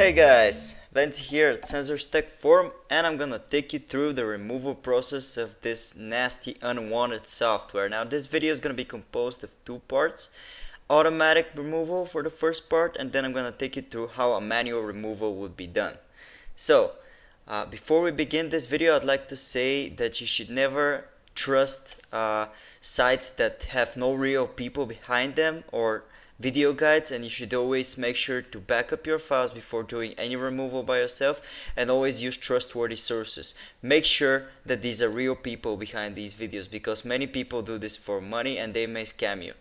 Hey guys, Venti here at Sensors Tech Forum, and I'm gonna take you through the removal process of this nasty unwanted software. Now this video is gonna be composed of two parts: automatic removal for the first part, and then I'm gonna take you through how a manual removal would be done. So before we begin this video, I'd like to say that you should never trust sites that have no real people behind them or video guides, and you should always make sure to back up your files before doing any removal by yourself, and always use trustworthy sources. Make sure that these are real people behind these videos, because many people do this for money and they may scam you.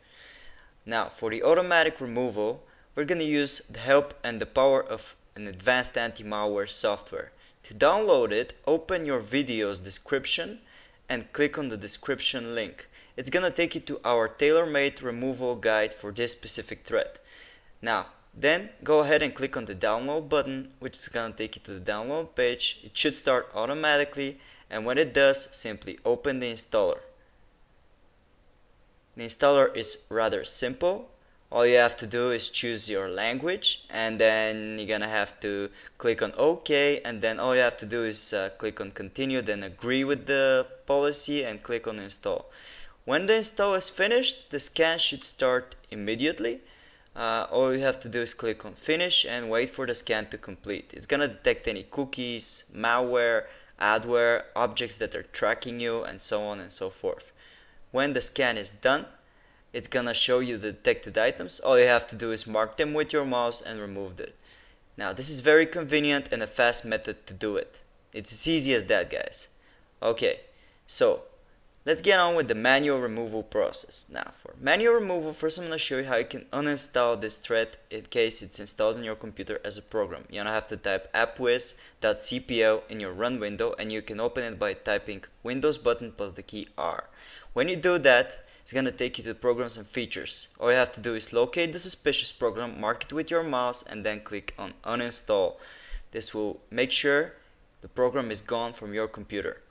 Now for the automatic removal, we're going to use the help and the power of an advanced anti-malware software. To download it, open your video's description and click on the description link. It's gonna take you to our tailor-made removal guide for this specific thread. Now, then go ahead and click on the download button, which is gonna take you to the download page. It should start automatically, and when it does, simply open the installer. The installer is rather simple. All you have to do is choose your language, and then you're gonna have to click on OK, and then all you have to do is click on continue, then agree with the policy and click on install. When the install is finished, the scan should start immediately. All you have to do is click on finish and wait for the scan to complete. It's gonna detect any cookies, malware, adware, objects that are tracking you, and so on and so forth. When the scan is done, it's gonna show you the detected items. All you have to do is mark them with your mouse and remove it. Now this is very convenient and a fast method to do it. It's as easy as that, guys. Okay, so let's get on with the manual removal process. Now for manual removal, first I'm going to show you how you can uninstall this thread in case it's installed on your computer as a program. You're going to have to type appwiz.cpl in your run window, and you can open it by typing Windows button plus the key R. When you do that, it's going to take you to programs and features. All you have to do is locate the suspicious program, mark it with your mouse, and then click on uninstall. This will make sure the program is gone from your computer.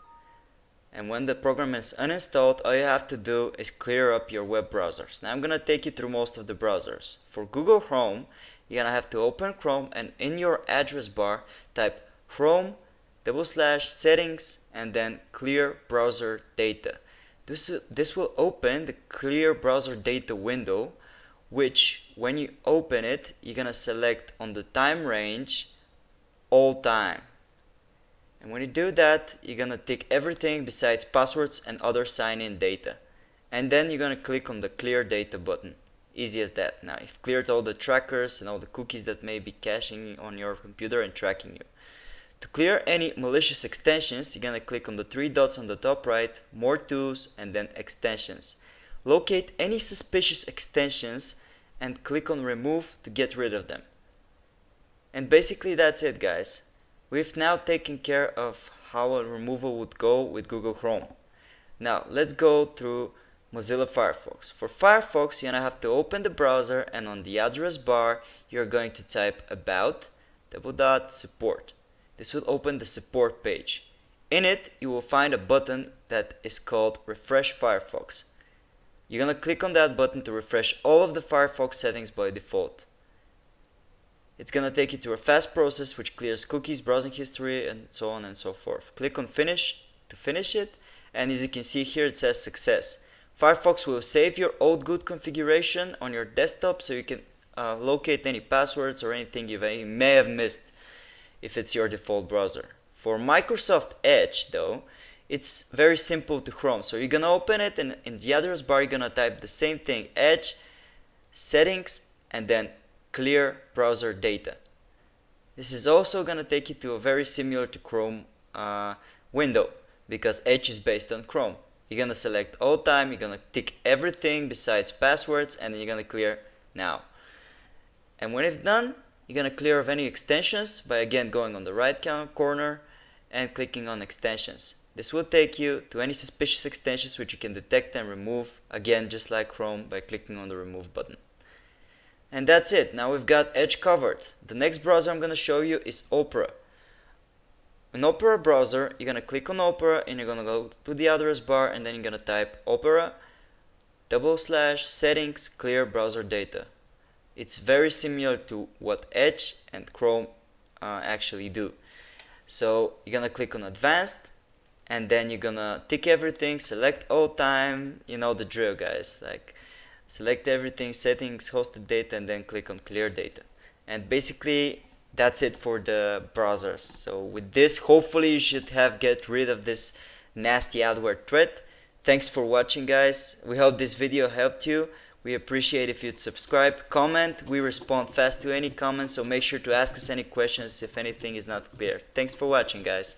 And when the program is uninstalled, all you have to do is clear up your web browsers. Now I'm going to take you through most of the browsers. For Google Chrome, you're going to have to open Chrome, and in your address bar type Chrome/settings and then clear browser data. This will open the clear browser data window, which when you open it, you're going to select on the time range all time. And when you do that, you're gonna tick everything besides passwords and other sign-in data. And then you're gonna click on the clear data button. Easy as that. Now you've cleared all the trackers and all the cookies that may be caching on your computer and tracking you. To clear any malicious extensions, you're gonna click on the three dots on the top right, more tools, and then extensions. Locate any suspicious extensions and click on remove to get rid of them. And basically that's it, guys. We've now taken care of how a removal would go with Google Chrome. Now let's go through Mozilla Firefox. For Firefox, you're gonna have to open the browser, and on the address bar you're going to type about /support. This will open the support page. In it you will find a button that is called Refresh Firefox. You're gonna click on that button to refresh all of the Firefox settings by default. It's gonna take you to a fast process which clears cookies, browsing history, and so on and so forth. Click on finish to finish it, and as you can see here, it says success. Firefox will save your old good configuration on your desktop, so you can locate any passwords or anything you may have missed if it's your default browser. For Microsoft Edge though, it's very simple to Chrome. So you're gonna open it, and in the address bar you're gonna type the same thing: Edge, settings, and then clear browser data. This is also going to take you to a very similar to Chrome window, because Edge is based on Chrome. You're going to select all time, you're going to tick everything besides passwords, and then you're going to clear now. And when it's done, you're going to clear of any extensions by again going on the right corner and clicking on extensions. This will take you to any suspicious extensions which you can detect and remove, again just like Chrome, by clicking on the remove button. And that's it. Now we've got Edge covered. The next browser I'm going to show you is Opera. In Opera browser, you're going to click on Opera, and you're going to go to the address bar, and then you're going to type Opera/settings clear browser data. It's very similar to what Edge and Chrome actually do. So you're gonna click on advanced, and then you're gonna tick everything, select all time, you know the drill, guys. Like, select everything, settings, hosted data, and then click on clear data. And basically that's it for the browsers. So with this, hopefully you should have get rid of this nasty adware threat. Thanks for watching, guys. We hope this video helped you. We appreciate if you'd subscribe, comment. We respond fast to any comments, so make sure to ask us any questions if anything is not clear. Thanks for watching, guys.